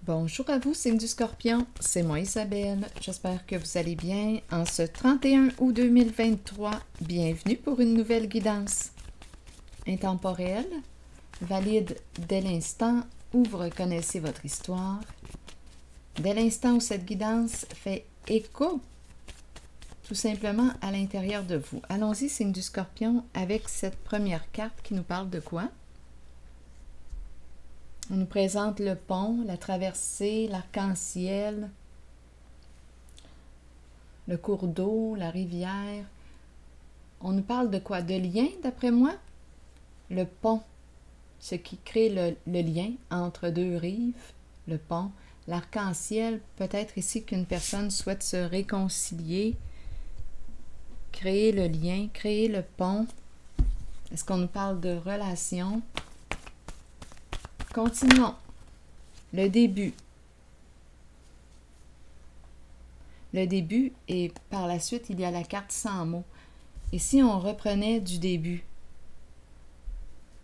Bonjour à vous, signe du Scorpion, c'est moi Isabelle, j'espère que vous allez bien en ce 31 août 2023. Bienvenue pour une nouvelle guidance intemporelle, valide dès l'instant où vous reconnaissez votre histoire, dès l'instant où cette guidance fait écho tout simplement à l'intérieur de vous. Allons-y, signe du Scorpion, avec cette première carte qui nous parle de quoi? On nous présente le pont, la traversée, l'arc-en-ciel, le cours d'eau, la rivière. On nous parle de quoi? De lien, d'après moi? Le pont, ce qui crée le lien entre deux rives, le pont. L'arc-en-ciel, peut-être ici qu'une personne souhaite se réconcilier, créer le lien, créer le pont. Est-ce qu'on nous parle de relation? Continuons. Le début. Le début et par la suite, il y a la carte sans mots. Et si on reprenait du début?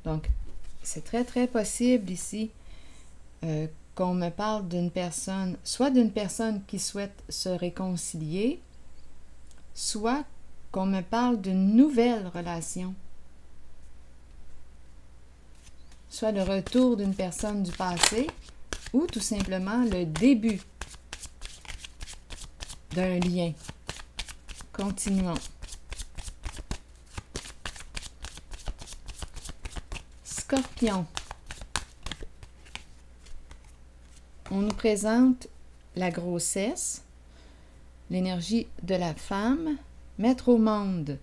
Donc, c'est très, très possible ici qu'on me parle d'une personne, soit d'une personne qui souhaite se réconcilier, soit qu'on me parle d'une nouvelle relation. Soit le retour d'une personne du passé, ou tout simplement le début d'un lien. Continuons. Scorpion. On nous présente la grossesse, l'énergie de la femme, mettre au monde.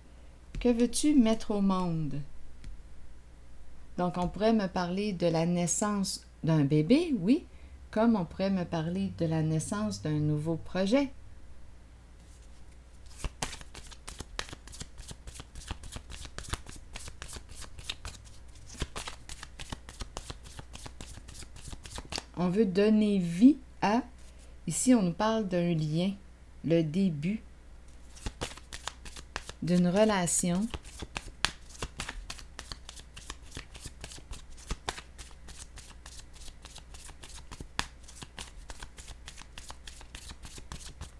Que veux-tu mettre au monde? Donc, on pourrait me parler de la naissance d'un bébé, oui, comme on pourrait me parler de la naissance d'un nouveau projet. On veut donner vie à, ici on nous parle d'un lien, le début d'une relation.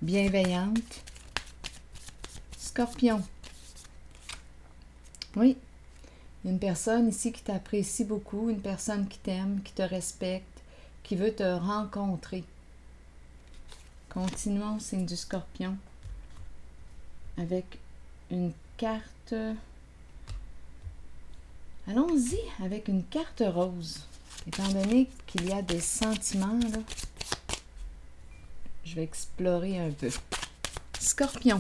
Bienveillante. Scorpion. Oui, une personne ici qui t'apprécie beaucoup, une personne qui t'aime, qui te respecte, qui veut te rencontrer. Continuons, signe du Scorpion, avec une carte. Allons-y avec une carte rose. Étant donné qu'il y a des sentiments, là, je vais explorer un peu. Scorpion.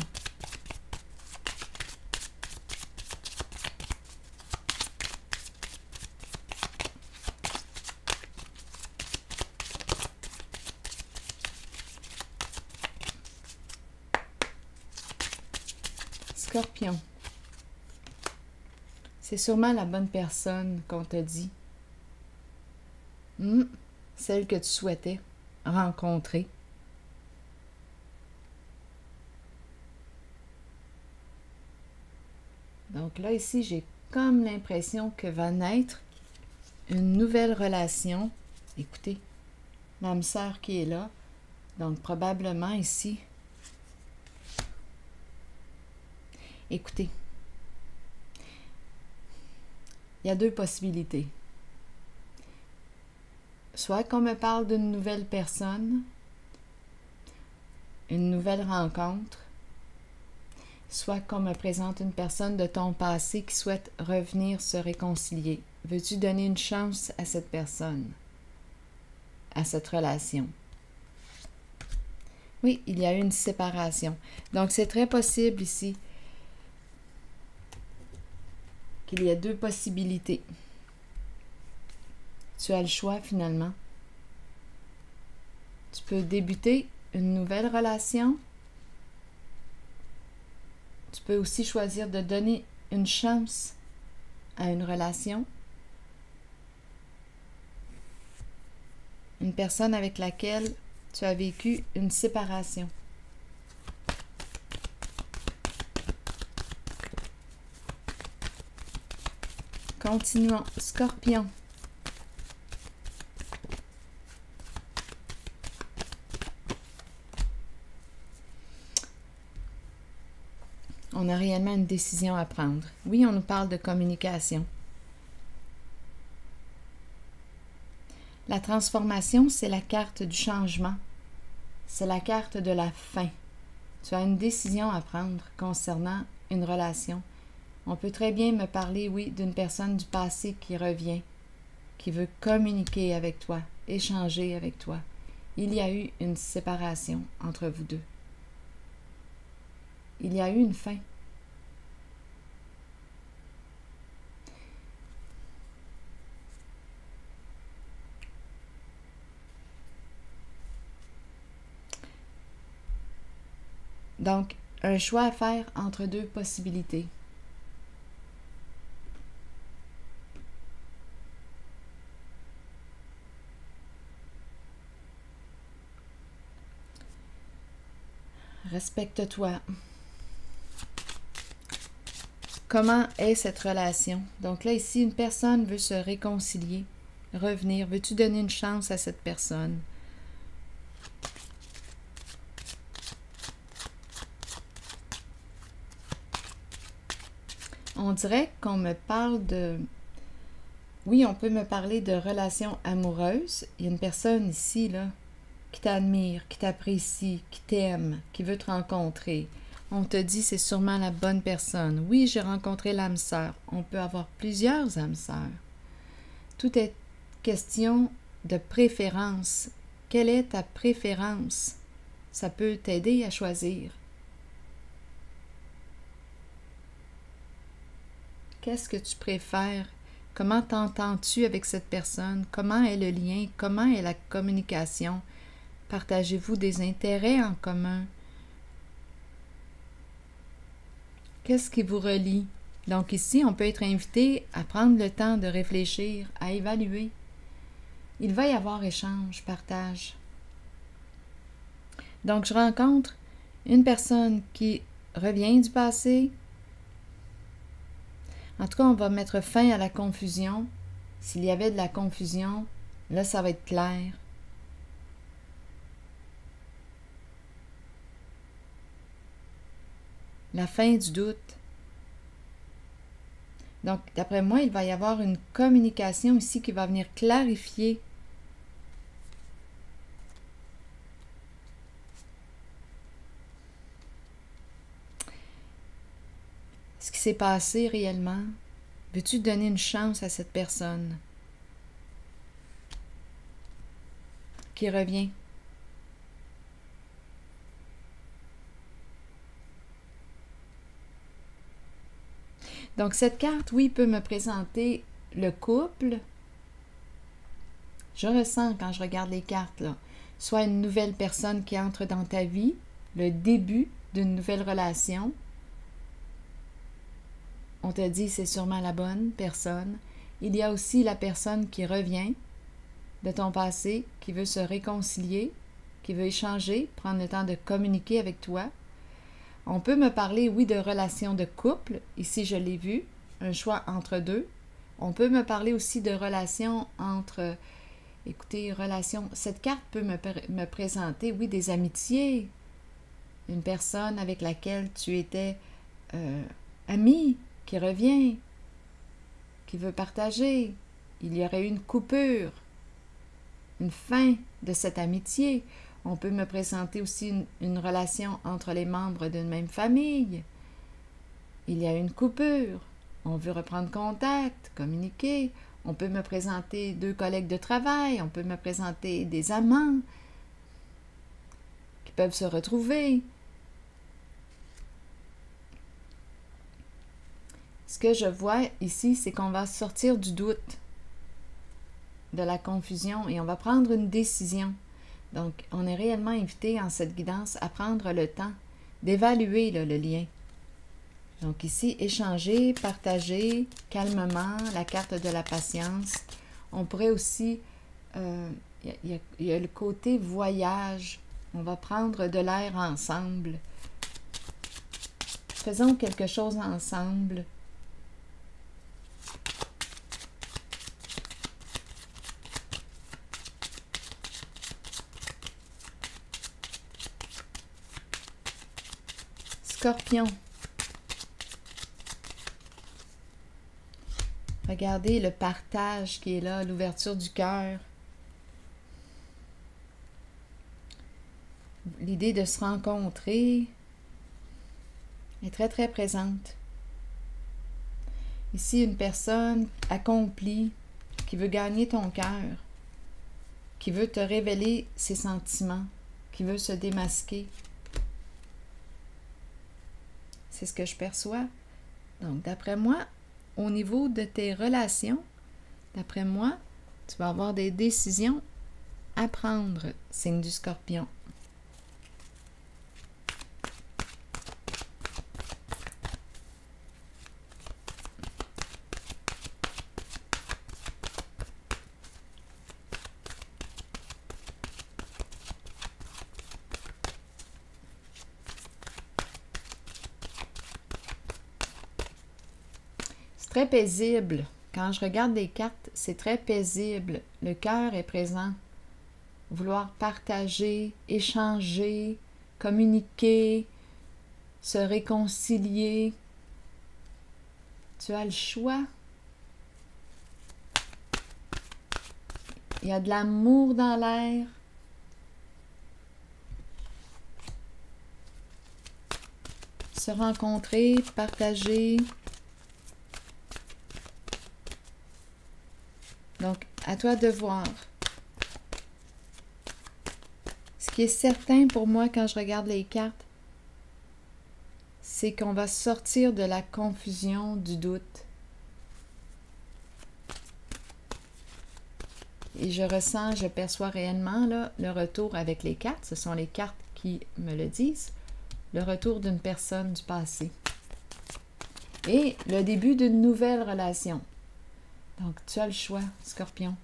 Scorpion. C'est sûrement la bonne personne qu'on te dit. Celle que tu souhaitais rencontrer. Donc là, ici, j'ai comme l'impression que va naître une nouvelle relation. Écoutez, l'âme sœur qui est là. Donc probablement ici. Écoutez, il y a deux possibilités. Soit qu'on me parle d'une nouvelle personne, une nouvelle rencontre, soit qu'on me présente une personne de ton passé qui souhaite revenir se réconcilier. Veux-tu donner une chance à cette personne, à cette relation? Oui, il y a eu une séparation. Donc, c'est très possible ici qu'il y a deux possibilités. Tu as le choix finalement. Tu peux débuter une nouvelle relation. Tu peux aussi choisir de donner une chance à une relation. Une personne avec laquelle tu as vécu une séparation. Continuons. Scorpion. on a réellement une décision à prendre. Oui, on nous parle de communication. La transformation, c'est la carte du changement. C'est la carte de la fin. Tu as une décision à prendre concernant une relation. On peut très bien me parler, oui, d'une personne du passé qui revient, qui veut communiquer avec toi, échanger avec toi. Il y a eu une séparation entre vous deux. Il y a eu une fin. Donc, un choix à faire entre deux possibilités. Respecte-toi. Comment est cette relation? Donc là, ici, une personne veut se réconcilier, revenir. Veux-tu donner une chance à cette personne? On dirait qu'on me parle de... Oui, on peut me parler de relations amoureuses. Il y a une personne ici, là, qui t'admire, qui t'apprécie, qui t'aime, qui veut te rencontrer. On te dit c'est sûrement la bonne personne. Oui, j'ai rencontré l'âme sœur. On peut avoir plusieurs âmes sœurs. Tout est question de préférence. Quelle est ta préférence? Ça peut t'aider à choisir. Qu'est-ce que tu préfères? Comment t'entends-tu avec cette personne? Comment est le lien? Comment est la communication? Partagez-vous des intérêts en commun? Qu'est-ce qui vous relie? Donc ici, on peut être invité à prendre le temps de réfléchir, à évaluer. Il va y avoir échange, partage. Donc, je rencontre une personne qui revient du passé. En tout cas, on va mettre fin à la confusion. S'il y avait de la confusion, là, ça va être clair. La fin du doute. Donc, d'après moi, il va y avoir une communication ici qui va venir clarifier ce qui s'est passé réellement. Veux-tu donner une chance à cette personne qui revient? Donc, cette carte, oui, peut me présenter le couple. Je ressens quand je regarde les cartes, là, soit une nouvelle personne qui entre dans ta vie, le début d'une nouvelle relation. On te dit c'est sûrement la bonne personne. Il y a aussi la personne qui revient de ton passé, qui veut se réconcilier, qui veut échanger, prendre le temps de communiquer avec toi. On peut me parler, oui, de relations de couple. Ici, je l'ai vu, un choix entre deux. On peut me parler aussi de relations entre... Écoutez, relations... Cette carte peut me présenter, oui, des amitiés. Une personne avec laquelle tu étais ami, qui revient, qui veut partager. Il y aurait eu une coupure, une fin de cette amitié. On peut me présenter aussi une relation entre les membres d'une même famille. Il y a une coupure. On veut reprendre contact, communiquer. On peut me présenter deux collègues de travail. On peut me présenter des amants qui peuvent se retrouver. Ce que je vois ici, c'est qu'on va sortir du doute, de la confusion et on va prendre une décision. Donc, on est réellement invité en cette guidance à prendre le temps d'évaluer le lien. Donc ici, échanger, partager calmement, la carte de la patience. On pourrait aussi, il y a le côté voyage. On va prendre de l'air ensemble. Faisons quelque chose ensemble. Scorpion. Regardez le partage qui est là, l'ouverture du cœur. L'idée de se rencontrer est très, très présente. Ici, une personne accomplie qui veut gagner ton cœur, qui veut te révéler ses sentiments, qui veut se démasquer. C'est ce que je perçois. Donc, d'après moi, au niveau de tes relations, d'après moi, tu vas avoir des décisions à prendre, signe du Scorpion. Très paisible. Quand je regarde les cartes, c'est très paisible. Le cœur est présent. Vouloir partager, échanger, communiquer, se réconcilier. Tu as le choix. Il y a de l'amour dans l'air. Se rencontrer, partager. Donc, à toi de voir. Ce qui est certain pour moi quand je regarde les cartes, c'est qu'on va sortir de la confusion, du doute. Et je ressens, je perçois réellement là, le retour avec les cartes. Ce sont les cartes qui me le disent. Le retour d'une personne du passé. Et le début d'une nouvelle relation. Donc, tu as le choix, Scorpion.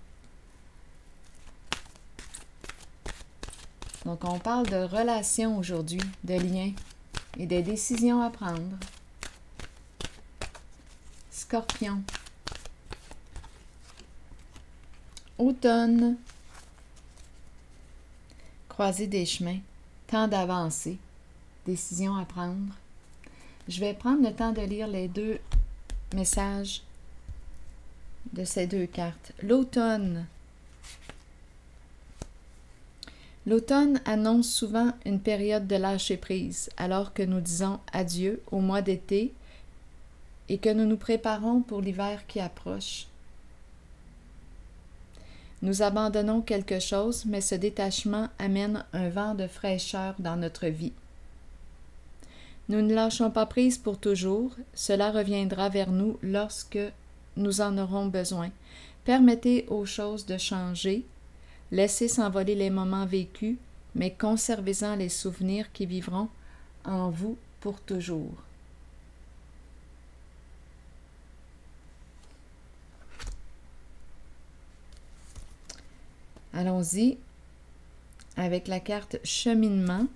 Donc, on parle de relations aujourd'hui, de liens et de décisions à prendre. Scorpion. Automne. Croisée des chemins. Temps d'avancer. Décisions à prendre. Je vais prendre le temps de lire les deux messages de ces deux cartes. L'automne. L'automne annonce souvent une période de lâcher-prise, alors que nous disons adieu au mois d'été et que nous nous préparons pour l'hiver qui approche. Nous abandonnons quelque chose, mais ce détachement amène un vent de fraîcheur dans notre vie. Nous ne lâchons pas prise pour toujours, cela reviendra vers nous lorsque nous en aurons besoin. Permettez aux choses de changer, laissez s'envoler les moments vécus, mais conservez-en les souvenirs qui vivront en vous pour toujours. Allons-y avec la carte cheminement.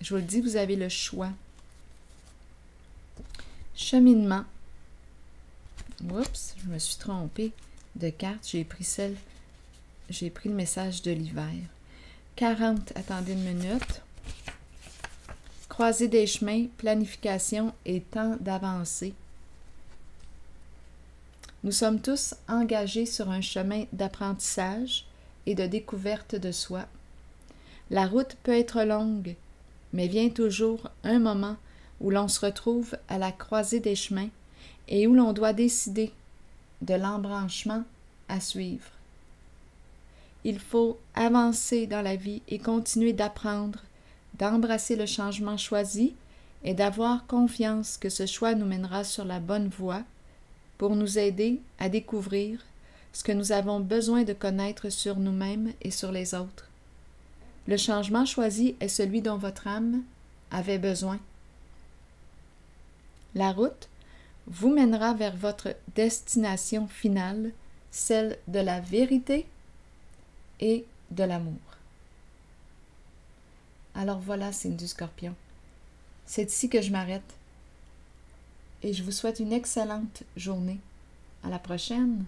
Je vous le dis, vous avez le choix. Cheminement. Oups, je me suis trompée de carte. J'ai pris le message de l'hiver. 40, attendez une minute. Croisée des chemins, planification et temps d'avancer. Nous sommes tous engagés sur un chemin d'apprentissage et de découverte de soi. La route peut être longue, mais vient toujours un moment où l'on se retrouve à la croisée des chemins et où l'on doit décider de l'embranchement à suivre. Il faut avancer dans la vie et continuer d'apprendre, d'embrasser le changement choisi et d'avoir confiance que ce choix nous mènera sur la bonne voie pour nous aider à découvrir ce que nous avons besoin de connaître sur nous-mêmes et sur les autres. Le changement choisi est celui dont votre âme avait besoin. La route vous mènera vers votre destination finale, celle de la vérité et de l'amour. Alors voilà, signe du Scorpion. C'est ici que je m'arrête. Et je vous souhaite une excellente journée. À la prochaine!